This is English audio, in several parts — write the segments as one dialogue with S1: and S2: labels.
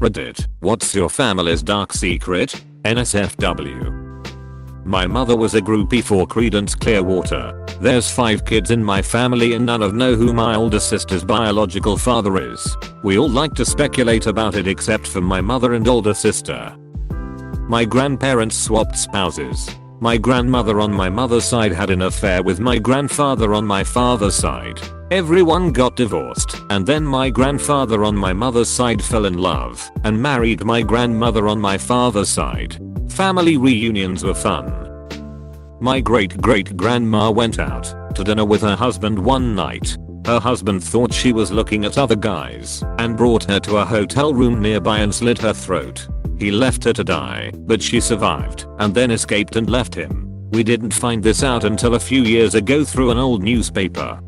S1: Reddit, what's your family's dark secret? NSFW. My mother was a groupie for Creedence Clearwater. There's 5 kids in my family and none of know who my older sister's biological father is. We all like to speculate about it except for my mother and older sister. My grandparents swapped spouses. My grandmother on my mother's side had an affair with my grandfather on my father's side. Everyone got divorced, and then my grandfather on my mother's side fell in love and married my grandmother on my father's side. Family reunions were fun. My great-great-grandma went out to dinner with her husband one night. Her husband thought she was looking at other guys and brought her to a hotel room nearby and slit her throat. He left her to die, but she survived and then escaped and left him. We didn't find this out until a few years ago through an old newspaper.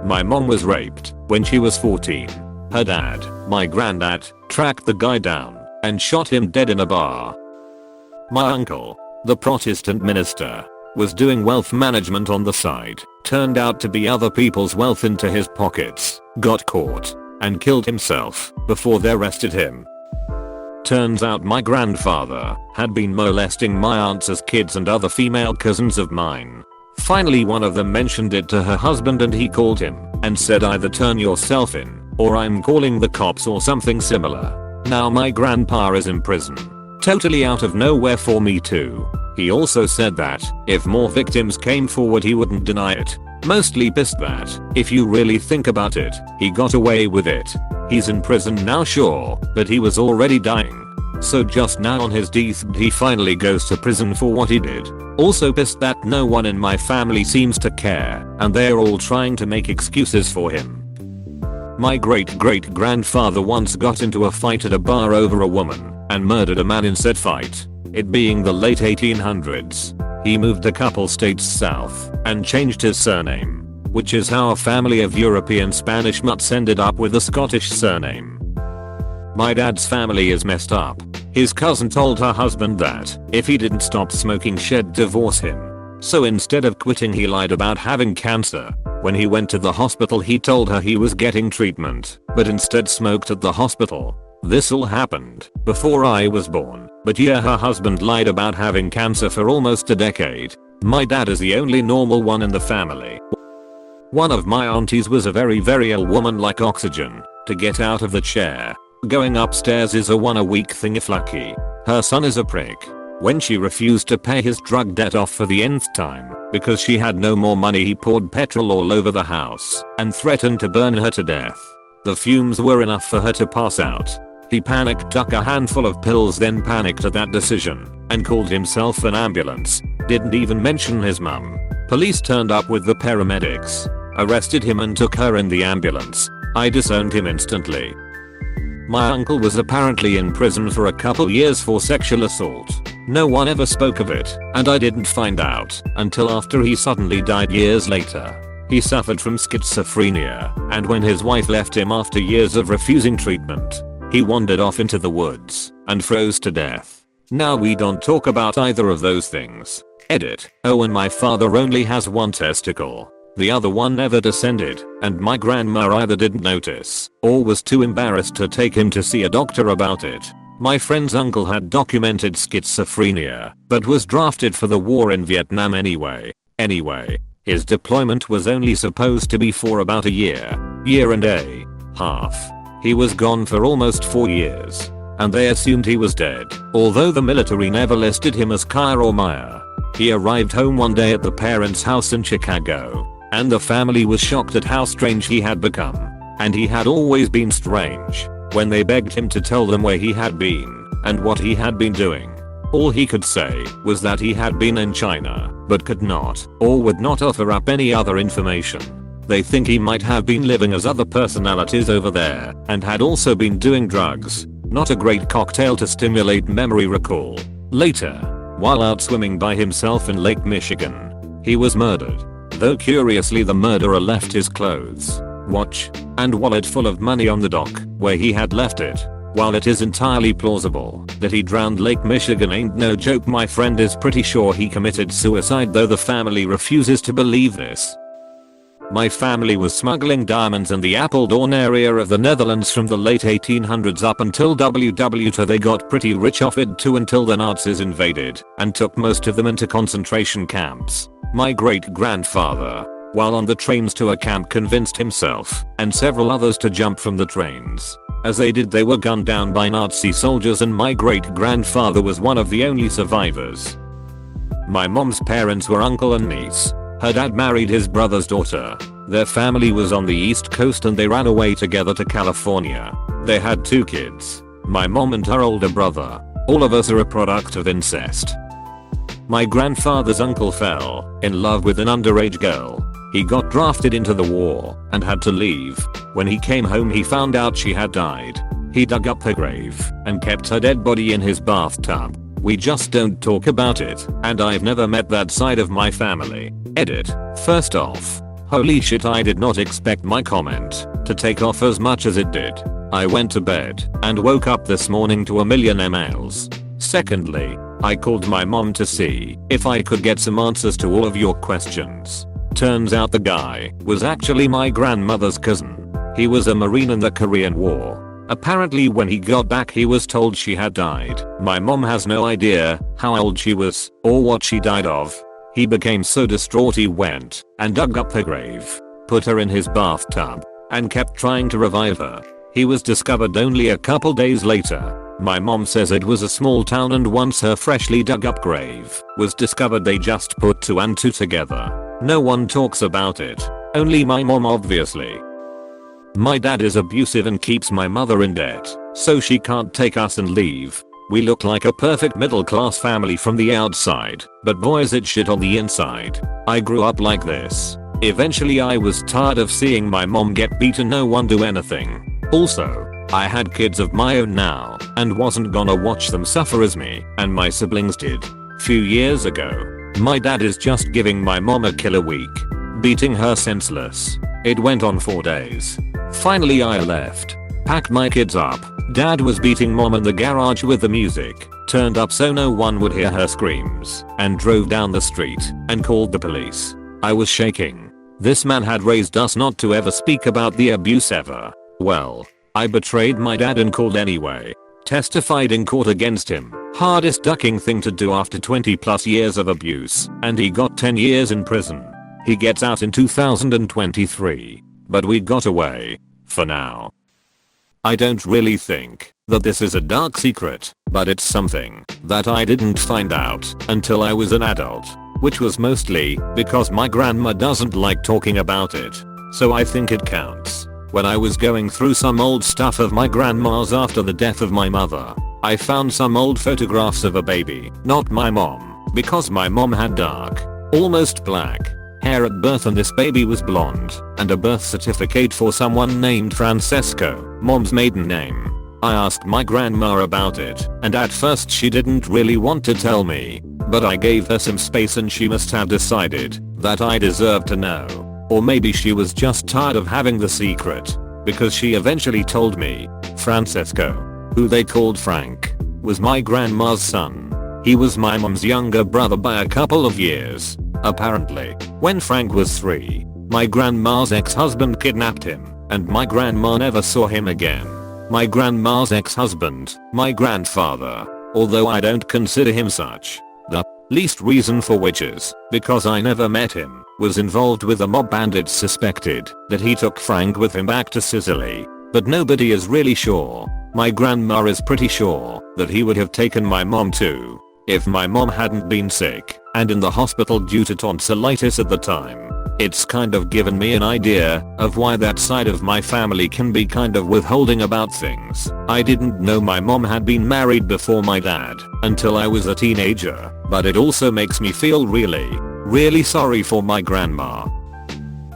S1: My mom was raped when she was 14. Her dad, my granddad, tracked the guy down and shot him dead in a bar. My uncle, the Protestant minister, was doing wealth management on the side, turned out to be other people's wealth into his pockets, got caught, and killed himself before they arrested him. Turns out my grandfather had been molesting my aunts as kids and other female cousins of mine. Finally one of them mentioned it to her husband and he called him and said either turn yourself in or I'm calling the cops or something similar. Now my grandpa is in prison. Totally out of nowhere for me too. He also said that if more victims came forward he wouldn't deny it. Mostly pissed that, if you really think about it, he got away with it. He's in prison now sure, but he was already dying. So just now on his deathbed he finally goes to prison for what he did. Also pissed that no one in my family seems to care and they're all trying to make excuses for him. My great-great-grandfather once got into a fight at a bar over a woman and murdered a man in said fight. It being the late 1800s. He moved a couple states south and changed his surname, which is how a family of European Spanish mutts ended up with a Scottish surname. My dad's family is messed up. His cousin told her husband that if he didn't stop smoking she'd divorce him. So instead of quitting he lied about having cancer. When he went to the hospital he told her he was getting treatment, but instead smoked at the hospital. This all happened before I was born, but yeah, her husband lied about having cancer for almost a decade. My dad is the only normal one in the family. One of my aunties was a very ill woman like oxygen. To get out of the chair, going upstairs is a 1 a week thing if lucky. Her son is a prick. When she refused to pay his drug debt off for the nth time because she had no more money he poured petrol all over the house and threatened to burn her to death. The fumes were enough for her to pass out. He panicked, took a handful of pills, then panicked at that decision and called himself an ambulance. Didn't even mention his mum. Police turned up with the paramedics, arrested him and took her in the ambulance. I disowned him instantly. My uncle was apparently in prison for a couple years for sexual assault. No one ever spoke of it, and I didn't find out until after he suddenly died years later. He suffered from schizophrenia, and when his wife left him after years of refusing treatment, he wandered off into the woods and froze to death. Now we don't talk about either of those things. Edit. Oh, and my father only has one testicle. The other one never descended, and my grandma either didn't notice or was too embarrassed to take him to see a doctor about it. My friend's uncle had documented schizophrenia, but was drafted for the war in Vietnam anyway. His deployment was only supposed to be for about a year and a half. He was gone for almost 4 years, and they assumed he was dead, although the military never listed him as Kyle or Maya. He arrived home one day at the parents' house in Chicago, and the family was shocked at how strange he had become. And he had always been strange. When they begged him to tell them where he had been and what he had been doing, all he could say was that he had been in China, but could not or would not offer up any other information. They think he might have been living as other personalities over there and had also been doing drugs. Not a great cocktail to stimulate memory recall. Later, while out swimming by himself in Lake Michigan, he was murdered. Though curiously the murderer left his clothes, watch, and wallet full of money on the dock where he had left it. While it is entirely plausible that he drowned, Lake Michigan ain't no joke. My friend is pretty sure he committed suicide, though the family refuses to believe this. My family was smuggling diamonds in the Apeldoorn area of the Netherlands from the late 1800s up until WW2. They got pretty rich off it too until the Nazis invaded and took most of them into concentration camps. My great grandfather, while on the trains to a camp, convinced himself and several others to jump from the trains. As they did, they were gunned down by Nazi soldiers, and my great grandfather was one of the only survivors. My mom's parents were uncle and niece. Her dad married his brother's daughter. Their family was on the East Coast and they ran away together to California. They had 2 kids, my mom and her older brother. All of us are a product of incest. My grandfather's uncle fell in love with an underage girl. He got drafted into the war and had to leave. When he came home, he found out she had died. He dug up her grave and kept her dead body in his bathtub. We just don't talk about it, and I've never met that side of my family. Edit. First off, holy shit, I did not expect my comment to take off as much as it did. I went to bed and woke up this morning to a million emails. Secondly, I called my mom to see if I could get some answers to all of your questions. Turns out the guy was actually my grandmother's cousin. He was a Marine in the Korean War. Apparently when he got back, he was told she had died. My mom has no idea how old she was or what she died of. He became so distraught he went and dug up her grave, put her in his bathtub, and kept trying to revive her. He was discovered only a couple days later. My mom says it was a small town, and once her freshly dug up grave was discovered, they just put 2 and 2 together. No one talks about it. Only my mom, obviously. My dad is abusive and keeps my mother in debt, so she can't take us and leave. We look like a perfect middle class family from the outside, but boy is it shit on the inside. I grew up like this. Eventually I was tired of seeing my mom get beaten, no one do anything. Also, I had kids of my own now and wasn't gonna watch them suffer as me and my siblings did. Few years ago, my dad is just giving my mom a killer week, beating her senseless. It went on 4 days. Finally I left, packed my kids up. Dad was beating mom in the garage with the music turned up so no one would hear her screams, and drove down the street and called the police. I was shaking. This man had raised us not to ever speak about the abuse ever. Well, I betrayed my dad and called anyway. Testified in court against him. Hardest ducking thing to do after 20+ years of abuse, and he got 10 years in prison. He gets out in 2023. But we got away. For now. I don't really think that this is a dark secret, but it's something that I didn't find out until I was an adult, which was mostly because my grandma doesn't like talking about it. So I think it counts. When I was going through some old stuff of my grandma's after the death of my mother, I found some old photographs of a baby, not my mom, because my mom had dark, almost black hair at birth and this baby was blonde, and a birth certificate for someone named Francesco, mom's maiden name. I asked my grandma about it, and at first she didn't really want to tell me, but I gave her some space and she must have decided that I deserved to know. Or maybe she was just tired of having the secret, because she eventually told me. Francesco, who they called Frank, was my grandma's son. He was my mom's younger brother by a couple of years. Apparently, when Frank was 3, my grandma's ex-husband kidnapped him, and my grandma never saw him again. My grandma's ex-husband, my grandfather, although I don't consider him such, the least reason for which is because I never met him, was involved with the mob. Bandits suspected that he took Frank with him back to Sicily, but nobody is really sure. My grandma is pretty sure that he would have taken my mom too, if my mom hadn't been sick and in the hospital due to tonsillitis at the time. It's kind of given me an idea of why that side of my family can be kind of withholding about things. I didn't know my mom had been married before my dad until I was a teenager, but it also makes me feel really sorry for my grandma.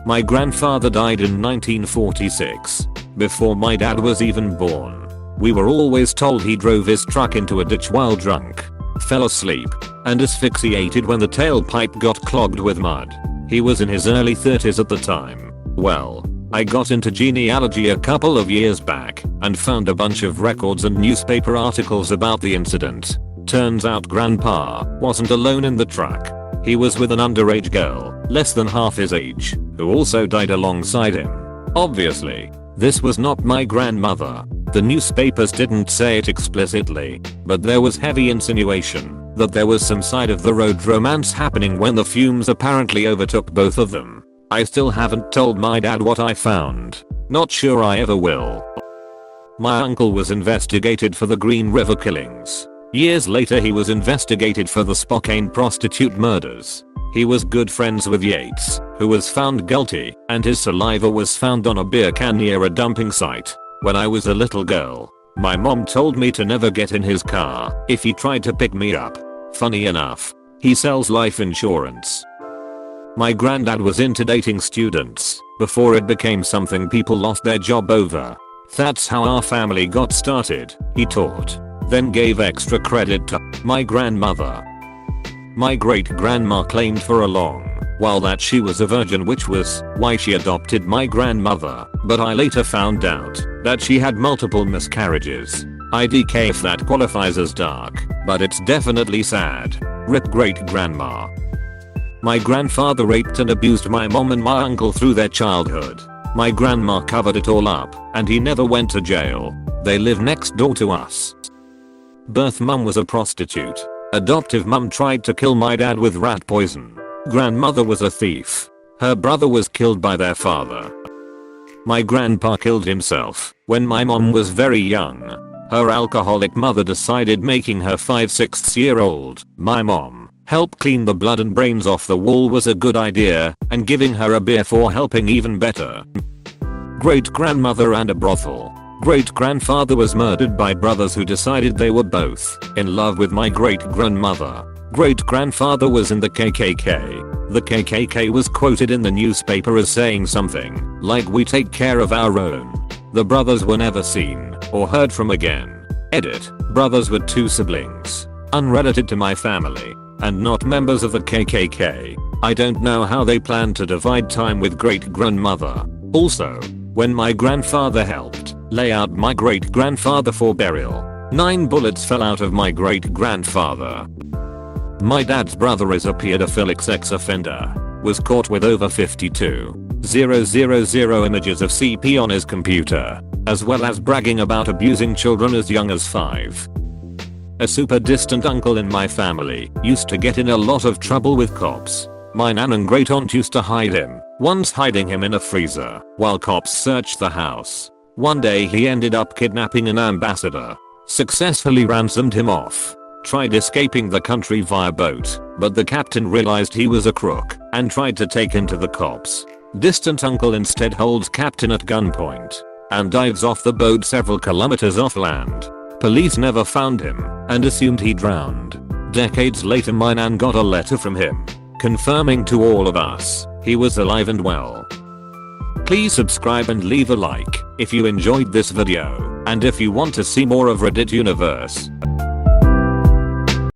S1: My grandfather died in 1946, before my dad was even born. We were always told he drove his truck into a ditch while drunk, fell asleep, and asphyxiated when the tailpipe got clogged with mud. He was in his early 30s at the time. Well, I got into genealogy a couple of years back and found a bunch of records and newspaper articles about the incident. Turns out Grandpa wasn't alone in the truck. He was with an underage girl, less than half his age. who also died alongside him. Obviously, this was not my grandmother. The newspapers didn't say it explicitly, but there was heavy insinuation that there was some side of the road romance happening when the fumes apparently overtook both of them. I still haven't told my dad what I found. Not sure I ever will. My uncle was investigated for the Green River killings. Years later he was investigated for the Spokane prostitute murders. He was good friends with Yates, who was found guilty, and his saliva was found on a beer can near a dumping site. When I was a little girl, my mom told me to never get in his car if he tried to pick me up. Funny enough, he sells life insurance. My granddad was into dating students before it became something people lost their job over. That's how our family got started. He taught, then gave extra credit to my grandmother. My great-grandma claimed for a long while that she was a virgin, which was why she adopted my grandmother, but I later found out that she had multiple miscarriages. IDK if that qualifies as dark, but it's definitely sad. RIP great-grandma. My grandfather raped and abused my mom and my uncle through their childhood. My grandma covered it all up, and he never went to jail. They live next door to us. Birth mum was a prostitute. Adoptive mum tried to kill my dad with rat poison. Grandmother was a thief. Her brother was killed by their father. My grandpa killed himself when my mom was very young. Her alcoholic mother decided making her 5-6-year-old, my mom, help clean the blood and brains off the wall was a good idea, and giving her a beer for helping even better. Great-grandmother and a brothel. Great-grandfather was murdered by brothers who decided they were both in love with my great-grandmother. Great-grandfather was in the KKK. The KKK was quoted in the newspaper as saying something like, "We take care of our own." The brothers were never seen or heard from again. Edit. Brothers were 2 siblings, unrelated to my family, and not members of the KKK. I don't know how they planned to divide time with great-grandmother. Also, when my grandfather helped lay out my great-grandfather for burial, 9 bullets fell out of my great-grandfather. My dad's brother is a pedophilic sex offender. Was caught with over 52,000 images of CP on his computer, as well as bragging about abusing children as young as 5. A super distant uncle in my family used to get in a lot of trouble with cops. My nan and great aunt used to hide him, once hiding him in a freezer while cops searched the house. One day he ended up kidnapping an ambassador, successfully ransomed him off, tried escaping the country via boat, but the captain realized he was a crook and tried to take him to the cops. Distant uncle instead holds captain at gunpoint and dives off the boat several kilometers off land. Police never found him and assumed he drowned. Decades later my nan got a letter from him confirming to all of us he was alive and well. Please subscribe and leave a like if you enjoyed this video, and if you want to see more of Reddit universe.